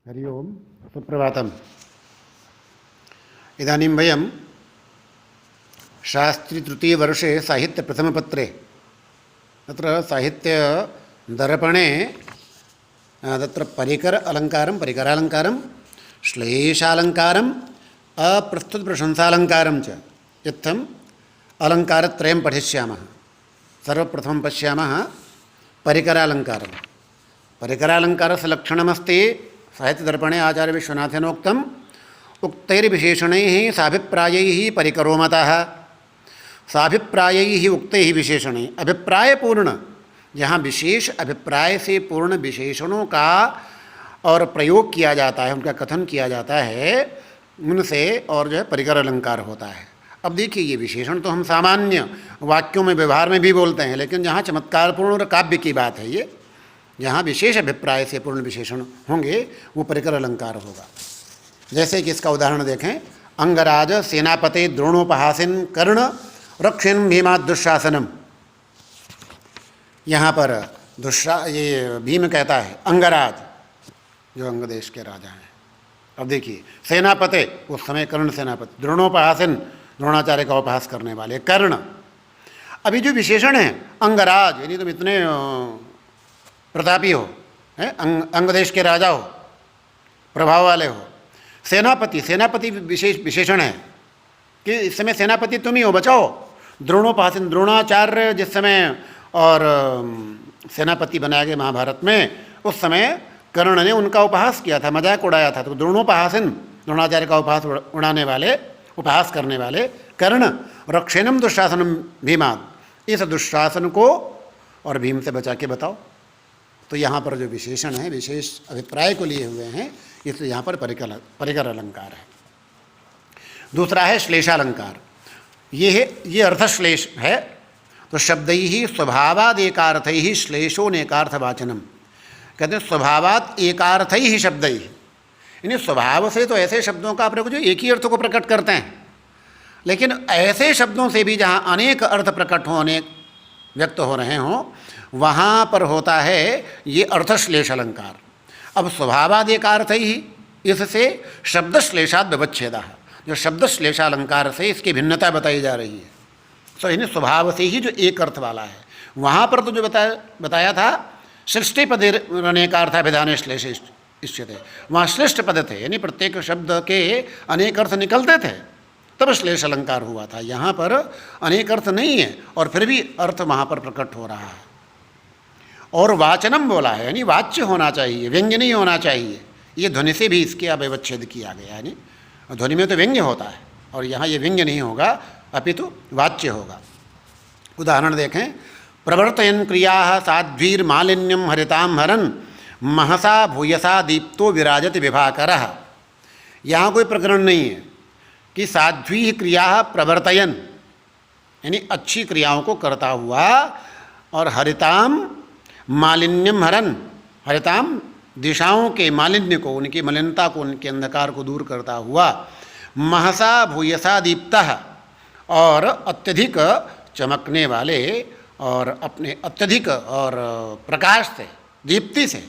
हरि ओम सुप्रभातम्। इदानीं वयं शास्त्री तृतीयवर्षे साहित्यप्रथमपत्रे तत्र साहित्यदर्पणे तत्र परिकरालङ्कारं श्लेषालङ्कारम् अप्रस्तुतप्रशंसालङ्कारं च इत्थम् अलङ्कारत्रयं पठिष्यामः। सर्वप्रथमं पश्यामः परिकरालङ्कारं। परिकरालङ्कारस्य लक्षणमस्ति साहित्यदर्पणे आचार्यविश्वनाथेनोक्तम् उक्तैर्विशेषणैः साभिप्रायैः परिकरो मतः। साभिप्रायैः उक्तैः विशेषणैः, अभिप्रायपूर्ण, जहाँ विशेष अभिप्राय से पूर्ण विशेषणों का और प्रयोग किया जाता है, उनका कथन किया जाता है, उनसे और जो है परिकर अलंकार होता है। अब देखिए, ये विशेषण तो हम सामान्य वाक्यों में व्यवहार में भी बोलते हैं, लेकिन जहाँ चमत्कारपूर्ण और काव्य की बात है, ये जहाँ विशेष अभिप्राय से पूर्ण विशेषण होंगे वो परिकर अलंकार होगा। जैसे कि इसका उदाहरण देखें, अंगराज सेनापते द्रोणोपहासिन कर्ण रक्षिन भीमा दुशासनम। यहाँ पर ये भीम कहता है अंगराज, जो अंग देश के राजा हैं। अब देखिए, सेनापते उस समय कर्ण सेनापति, द्रोणोपहासिन द्रोणाचार्य का उपहास करने वाले कर्ण। अभी जो विशेषण है अंगराज, यानी तुम इतने प्रतापी हो, हैं, अंग देश के राजा हो, प्रभाव वाले हो। सेनापति, सेनापति विशेषण है कि इस समय सेनापति तुम ही हो, बचाओ। द्रोणोपहासिन, द्रोणाचार्य जिस समय और सेनापति बनाया गया महाभारत में, उस समय कर्ण ने उनका उपहास किया था, मजाक उड़ाया था। तो द्रोणोपहासिन, द्रोणाचार्य का उपहास उड़ाने वाले, उपहास करने वाले कर्ण। रक्षेनम दुशासनम भीमा, इस दुशासन को और भीम से बचा के बताओ। तो यहाँ पर जो विशेषण है, विशेष अभिप्राय को लिए हुए हैं, इसलिए यहाँ पर परिकर अलंकार है। दूसरा है श्लेषालंकार। ये अर्थश्लेष है। तो शब्दैः स्वभावादेकार्थैः श्लेषो नेकार्थवाचनम। कहते हैं स्वभावात एकार्थैः शब्दैः, यानी स्वभाव से तो ऐसे शब्दों का प्रयोग जो एक ही अर्थ को प्रकट करते हैं, लेकिन ऐसे शब्दों से भी जहाँ अनेक अर्थ प्रकट हों, अनेक व्यक्त हो रहे हों, वहाँ पर होता है ये अर्थश्लेष अलंकार। अब स्वभावादेक ही, इससे शब्द श्लेषाद व्यवच्छेदा, जो शब्द श्लेषालंकार से इसकी भिन्नता बताई जा रही है। तो इन्हें स्वभाव से ही जो एक अर्थ वाला है, वहाँ पर तो जो बताया था सृष्टि पदे अनेकार्थाभिधाने श्लेष इष्यते, वहाँ श्रेष्ठ पद थे, यानी प्रत्येक शब्द के अनेक अर्थ निकलते थे, तब श्लेष अलंकार हुआ था। यहाँ पर अनेक अर्थ नहीं है और फिर भी अर्थ वहाँ पर प्रकट हो रहा है। और वाचनम बोला है, यानी वाच्य होना चाहिए, व्यंग्य नहीं होना चाहिए। ये ध्वनि से भी इसके अव्यवच्छेद किया गया, यानी ध्वनि में तो व्यंग्य होता है और यहाँ ये व्यंग्य नहीं होगा, अपितु वाच्य होगा। उदाहरण देखें, प्रवर्तयन क्रिया साध्वीर मालिन्यम हरिताम हरन महसा भूयसा दीप्तो विराजति विभाकरः। यहाँ कोई प्रकरण नहीं है कि साध्वी क्रिया प्रवर्तयन, यानी अच्छी क्रियाओं को करता हुआ, और हरिताम मालिन्यम हरन, हरिताम दिशाओं के मालिन्य को, उनकी मलिनता को, उनके अंधकार को दूर करता हुआ, महसा भूयसा दीप्तः, और अत्यधिक चमकने वाले और अपने अत्यधिक और प्रकाश से, दीप्ति से,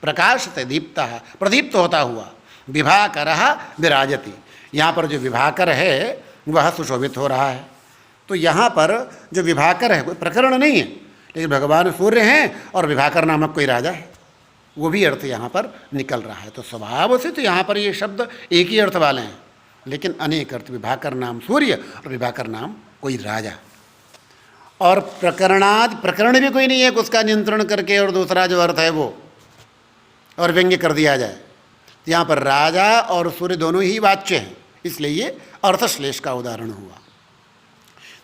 प्रकाश से दीप्तः, प्रदीप्त होता हुआ, विभाकरः विराजति, यहाँ पर जो विभाकर है वह सुशोभित हो रहा है। तो यहाँ पर जो विभाकर है कोई प्रकरण नहीं है, लेकिन भगवान सूर्य हैं और विभाकर नामक कोई राजा है, वो भी अर्थ यहाँ पर निकल रहा है। तो स्वभाव से तो यहाँ पर ये शब्द एक ही अर्थ वाले हैं, लेकिन अनेक अर्थ, विभाकर नाम सूर्य और विभाकर नाम कोई राजा। और प्रकरण भी कोई नहीं है कि उसका नियंत्रण करके और दूसरा जो अर्थ है वो और व्यंग्य कर दिया जाए। तो यहाँ पर राजा और सूर्य दोनों ही वाच्य हैं, इसलिए ये अर्थश्लेष का उदाहरण हुआ।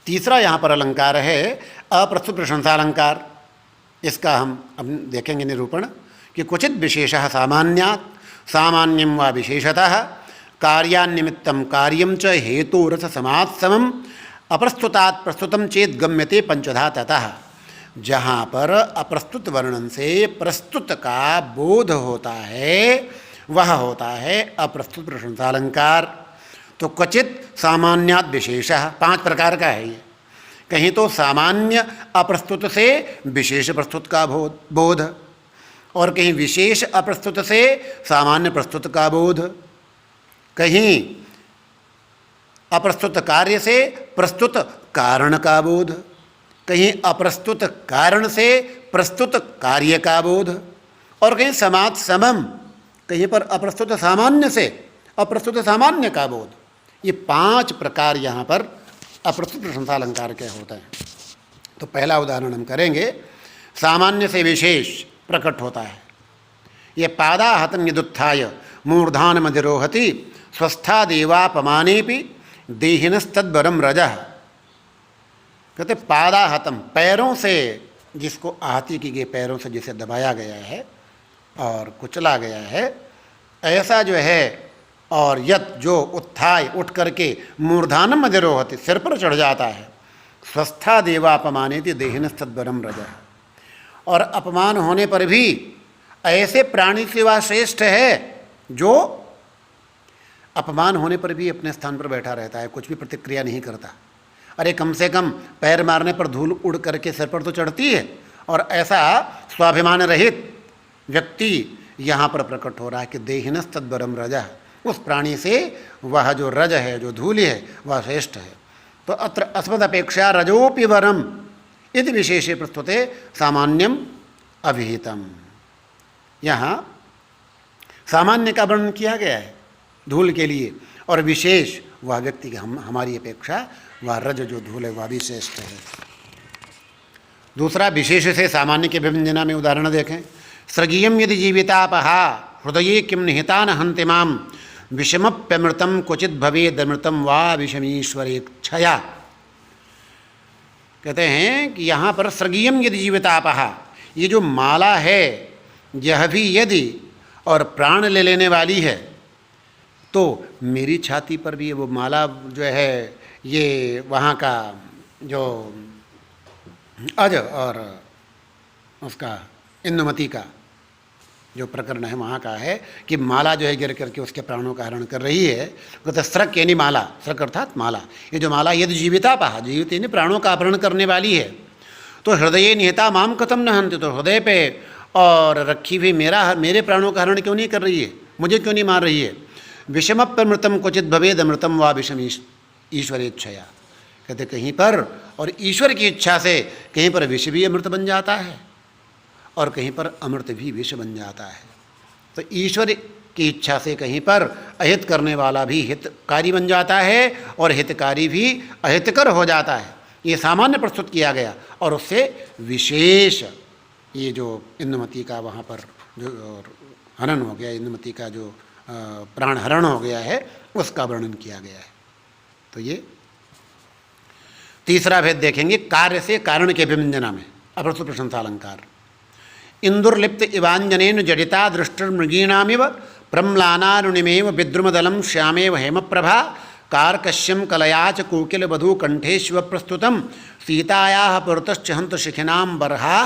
तीसरा यहाँ पर अलंकार है अप्रस्तुत प्रशंसालंकार। इसका हम अब देखेंगे निरूपण कि क्वचित विशेषः सामान्यात् सामान्यं वा विशेषतः कार्यान्निमित्तं कार्यं च हेतुरथ समात्समम् अप्रस्तुतात् प्रस्तुतं चेत गम्यते पंचधा ततः। जहाँ पर अप्रस्तुत वर्णन से प्रस्तुत का बोध होता है, वह होता है अप्रस्तुत प्रशंसालंकार। तो क्वचित सामान्यात् विशेषः, 5 प्रकार का है ये। कहीं तो सामान्य अप्रस्तुत से विशेष प्रस्तुत का बोध, और कहीं विशेष अप्रस्तुत से सामान्य प्रस्तुत का बोध, कहीं अप्रस्तुत कार्य से प्रस्तुत कारण का बोध, कहीं अप्रस्तुत कारण से प्रस्तुत कार्य का बोध, और कहीं समाज समम, कहीं पर अप्रस्तुत सामान्य से अप्रस्तुत सामान्य का बोध। ये 5 प्रकार यहाँ पर अप्रस्तुत प्रशंसा अलंकार के होते हैं। तो पहला उदाहरण हम करेंगे, सामान्य से विशेष प्रकट होता है। ये पादाहतम यदुत्थाय मूर्धान मधिरोहति स्वस्था देवापमानेपि देहिनस्तद्वरम रजः। कहते पादाहतम, पैरों से जिसको आहति की गई, पैरों से जिसे दबाया गया है और कुचला गया है, ऐसा जो है, और यत जो उत्थाय उठ करके मूर्धानम मधिरोहति सिर पर चढ़ जाता है, स्वस्था देवापमानेति देहिनस्तद्वरम रजः, और अपमान होने पर भी ऐसे प्राणी से वह श्रेष्ठ है जो अपमान होने पर भी अपने स्थान पर बैठा रहता है, कुछ भी प्रतिक्रिया नहीं करता। अरे कम से कम पैर मारने पर धूल उड़ करके सिर पर तो चढ़ती है, और ऐसा स्वाभिमान रहित व्यक्ति यहाँ पर प्रकट हो रहा है कि देहिनस्तद्वरम रजः, उस प्राणी से वह जो रज है, जो धूल है, वह श्रेष्ठ है। तो अत्र अस्मदपेक्षा रजोपि वरम इति विशेषे प्रस्तुते सामान्यम अभिहितम। यहाँ सामान्य का वर्णन किया गया है धूल के लिए, और विशेष वह व्यक्ति की हमारी अपेक्षा वह रज जो धूल है वह भी श्रेष्ठ है। दूसरा, विशेष से सामान्य के विभंजना में उदाहरण देखें। सृगीयम यदि जीवितापहा हृदये किम निहिता न हन्ति माम विषमप्यमृतम क्वचित भवेदमृतम वा विषमीश्वरेच्छया। कहते हैं कि यहाँ पर सृगीयम यदि जीवितापहा, ये जो माला है यह भी यदि और प्राण ले लेने वाली है, तो मेरी छाती पर भी वो माला जो है, ये वहाँ का जो अज और उसका इंदुमती का जो प्रकरण है वहाँ का है कि माला जो है गिर करके उसके प्राणों का हरण कर रही है। कहते स्रक यानी माला, स्रक अर्थात माला, ये जो माला यदि जीविता पहा, जीवित यानी प्राणों का अपहरण करने वाली है, तो हृदय निहिता माम कथम न हन्ति, तो हृदय पे और रखी हुई मेरे प्राणों का हरण क्यों नहीं कर रही है, मुझे क्यों नहीं मार रही है। विषमप्यमृतम क्वचित भवेद अमृतम वा विषम ईश्वरेच्छया। कहते कहीं पर और ईश्वर की इच्छा से कहीं पर विष भी अमृत बन जाता है और कहीं पर अमृत भी विष बन जाता है। तो ईश्वर की इच्छा से कहीं पर अहित करने वाला भी हितकारी बन जाता है और हितकारी भी अहितकर हो जाता है। ये सामान्य प्रस्तुत किया गया, और उससे विशेष ये जो इंदुमती का वहाँ पर जो हनन हो गया, इंदुमती का जो प्राण हरण हो गया है, उसका वर्णन किया गया है। तो ये तीसरा भेद देखेंगे, कार्य से कारण के विभंजना में अप्रस्तुत प्रशंसा अलंकार। इंदुर्लिप्त इवांजनेन जडिता दृष्टिर्मृगीणामिव प्रम्लानारुणिमेव विद्रुमदलम श्यामेव हेमप्रभा कार्कश्यम कलया च कोकिल वधू कंठेश्व प्रस्तुतम सीतायाः पुरतश्च हंत शिखिनाम बरहा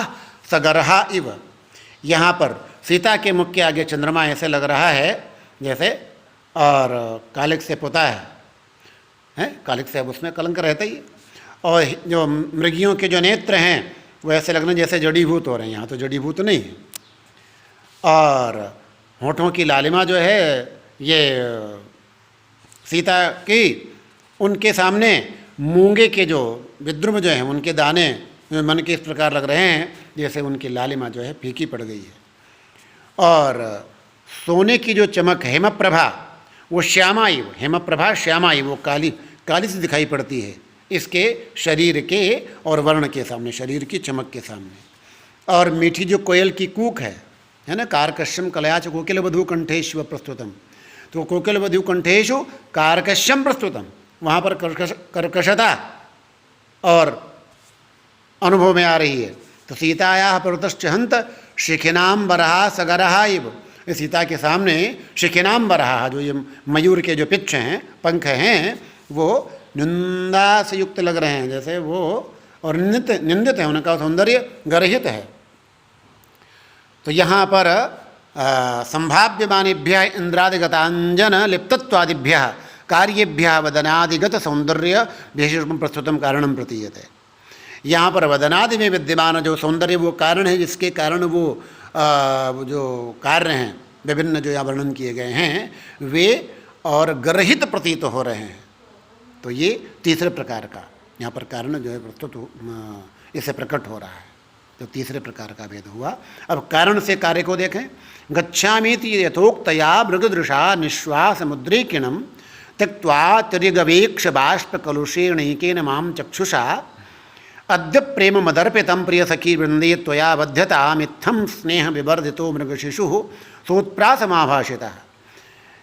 सगरहा इव। यहाँ पर सीता के मुख के आगे चंद्रमा ऐसे लग रहा है जैसे, और कालिक से पोता है कालिक से अब उसमें कलंक रहता ही, और जो मृगियों के जो नेत्र हैं वो ऐसे लगना जैसे जड़ीभूत हो रहे हैं। यहाँ तो जड़ीभूत नहीं है। और होठों की लालिमा जो है ये सीता की, उनके सामने मूंगे के जो विद्रुम जो हैं उनके दाने मन के इस प्रकार लग रहे हैं जैसे उनकी लालिमा जो है फीकी पड़ गई है। और सोने की जो चमक हेमप्रभा, वो श्यामाई, हेमप्रभा श्यामाई, वो काली काली से दिखाई पड़ती है इसके शरीर के और वर्ण के सामने, शरीर की चमक के सामने। और मीठी जो कोयल की कूक है ना, कारकश्यम कलयाच कोकिल वधू कंठेश्व प्रस्तुतम, तो कोकिल वधू कंठेशु कारकश्यम प्रस्तुतम, वहाँ पर कर्कशता और अनुभव में आ रही है। तो सीतायाः पुरतश्च हंत शिखिनाम बरहा सगरहा इव, सीता के सामने शिखिनाम बरहा, जो ये मयूर के जो पिच्छ हैं, पंख हैं, वो निंदा से युक्त लग रहे हैं जैसे वो, और निंदित है, उनका सौंदर्य गर्हित है। तो यहाँ पर संभाव्यमानेभ्य इंद्रादिगतांजन लिप्तत्वादिभ्य कार्येभ्य वदनादिगत सौंदर्य विशेषम प्रस्तुतम कारणम प्रतीयते। यहाँ पर वदनादि में विद्यमान जो सौंदर्य वो कारण है जिसके कारण वो जो कार्य हैं विभिन्न जो यहाँ वर्णन किए गए हैं वे और गर्हित प्रतीत हो रहे हैं। तो ये तीसरे प्रकार का यहाँ पर कारण जो है प्रस्तुत इससे प्रकट हो रहा है। तो तीसरे प्रकार का भेद हुआ। अब कारण से कार्य को देखें। गच्छामीति यथोक्तया मृगदृशा निश्वास मुद्रीकिणम त्यक्त्वा तिर्यगवेक्ष बाष्प कलुषेणैकेन मां चक्षुषा अद्य प्रेम मदर्पितम प्रिय सखी वृंदे त्वया बध्यता मित्थम स्नेह विवर्धितो मृगशिशु सोत्प्रासमाभाषितः।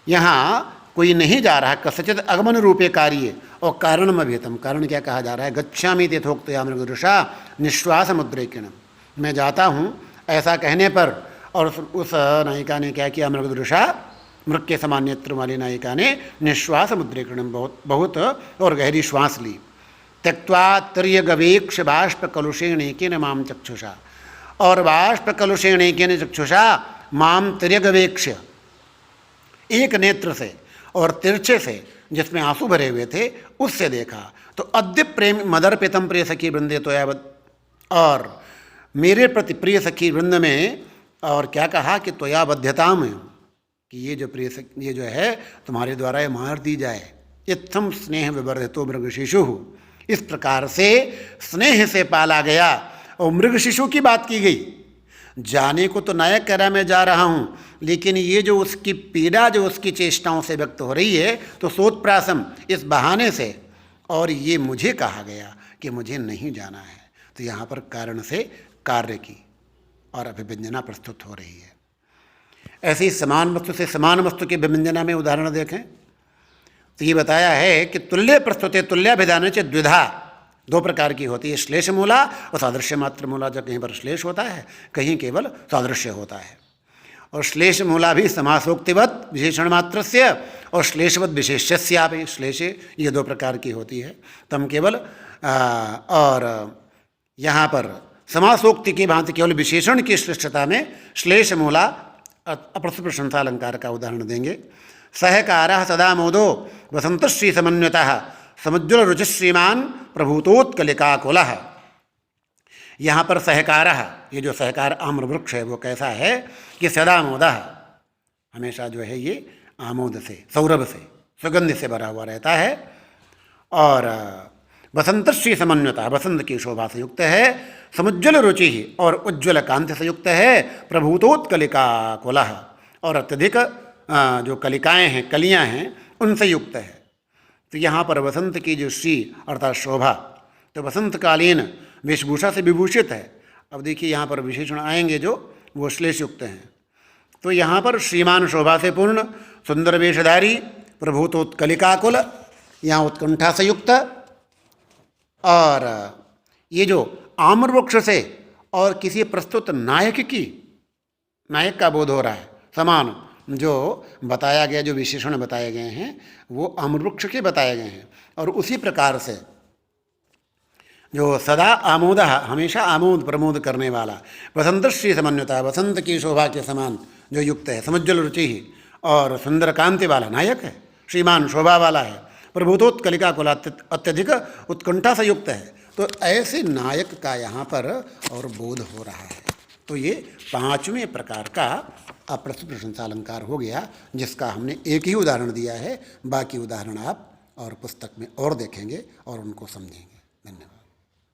यहाँ कोई नहीं जा रहा, कसचित आगमन रूपे कार्य और कारणम अभिहितम। कारण क्या कहा जा रहा है? गच्छामि यथोक्तया मृगदृशा निश्वास मुद्रीकिणम, मैं जाता हूँ ऐसा कहने पर। और उस नायिका ने क्या किया? मृगदृशा, मृग के समान नेत्र वाली नायिका ने निश्वास मुद्रीकिणम, बहुत और गहरी श्वास ली। त्यक्त्वा तिर्यगवेक्ष बाष्प कलुषेणैकेन मां चक्षुषा, और बाष्प कलुषेणैकेन चक्षुषा मां तिर्यगवेक्ष, एक नेत्र से और तिरछे से जिसमें आंसू भरे हुए थे उससे देखा। तो अद्य प्रेम मदर्पितम प्रिय सखी वृंदे त्वया, और मेरे प्रति प्रिय सखी वृंद में और क्या कहा कि त्वया बध्यता में, कि ये जो प्रिय ये जो है तुम्हारे द्वारा ये मार दी जाए। इत्थम स्नेह विवर्धितो मृगशिशु, इस प्रकार से स्नेह से पाला गया। और मृगशिशु की बात की गई। जाने को तो नायक कह रहा मैं जा रहा हूँ, लेकिन ये जो उसकी पीड़ा जो उसकी चेष्टाओं से व्यक्त हो रही है, तो सोत्प्रासम, इस बहाने से, और ये मुझे कहा गया कि मुझे नहीं जाना है। तो यहाँ पर कारण से कार्य की और अभिव्यंजना प्रस्तुत हो रही है। ऐसे ही समान वस्तु से समान वस्तु की विव्यंजना में उदाहरण देखें तो ये बताया है कि तुल्य प्रस्तुते तुल्याभिधान च द्विधा, दो प्रकार की होती है, श्लेष मूला और सादृश्य मात्र मूला। जब कहीं पर श्लेष होता है, कहीं केवल सादृश्य होता है। और श्लेष मूला भी समासोक्तिवत विशेषण मात्र से और श्लेषवत विशेष्यापि, श्लेष ये दो प्रकार की होती है। तम केवल और यहाँ पर समासोक्ति की भांति केवल विशेषण की श्रेष्ठता में श्लेष मूला अप्रस्तुत प्रशंसा अलंकार का उदाहरण देंगे। सहकारः सदा मोदो वसंतश्री समन्वितः समुज्ज्वल रुचि श्रीमान प्रभूतोत्कलिकाकुलः। यहाँ पर सहकारः, ये जो सहकार आम्र वृक्ष है वो कैसा है कि सदा मोदः, हमेशा जो है ये आमोद से, सौरभ से, सुगंध से भरा हुआ रहता है। और वसंतश्री समन्विता, वसंत की शोभा से युक्त है। समुज्ज्वल रुचि ही, और उज्ज्वल कांति से युक्त है। प्रभूतोत्कलिकाकुलः, और अत्यधिक जो कलिकाएँ हैं, कलियाँ हैं, उनसे युक्त है। तो यहाँ पर वसंत की जो श्री अर्थात शोभा, तो वसंतकालीन वेशभूषा से विभूषित है। अब देखिए यहाँ पर विशेषण आएंगे जो वो श्लेष युक्त हैं। तो यहाँ पर श्रीमान शोभा से पूर्ण, सुंदर वेशधारी, प्रभूतोत्कलिकाकुल, यहाँ उत्कंठा से युक्त। और ये जो आम्रवृक्ष से और किसी प्रस्तुत नायक का बोध हो रहा है, समान जो बताया गया, जो विशेषण बताए गए हैं वो आम्रवृक्ष के बताए गए हैं। और उसी प्रकार से जो सदा आमोद, हमेशा आमोद प्रमोद करने वाला, वसंतश्री समन्विता, वसंत की शोभा के समान जो युक्त है, समुज्ज्वल रुचि ही और सुंदर कांति वाला नायक है, श्रीमान शोभा वाला है, प्रभूतोत्कलिकाकुल, अत्यधिक उत्कंठा से युक्त है। तो ऐसे नायक का यहाँ पर और बोध हो रहा है। तो ये पांचवें प्रकार का अप्रस्तुत प्रशंसा अलंकार हो गया, जिसका हमने एक ही उदाहरण दिया है। बाकी उदाहरण आप और पुस्तक में और देखेंगे और उनको समझेंगे। धन्यवाद।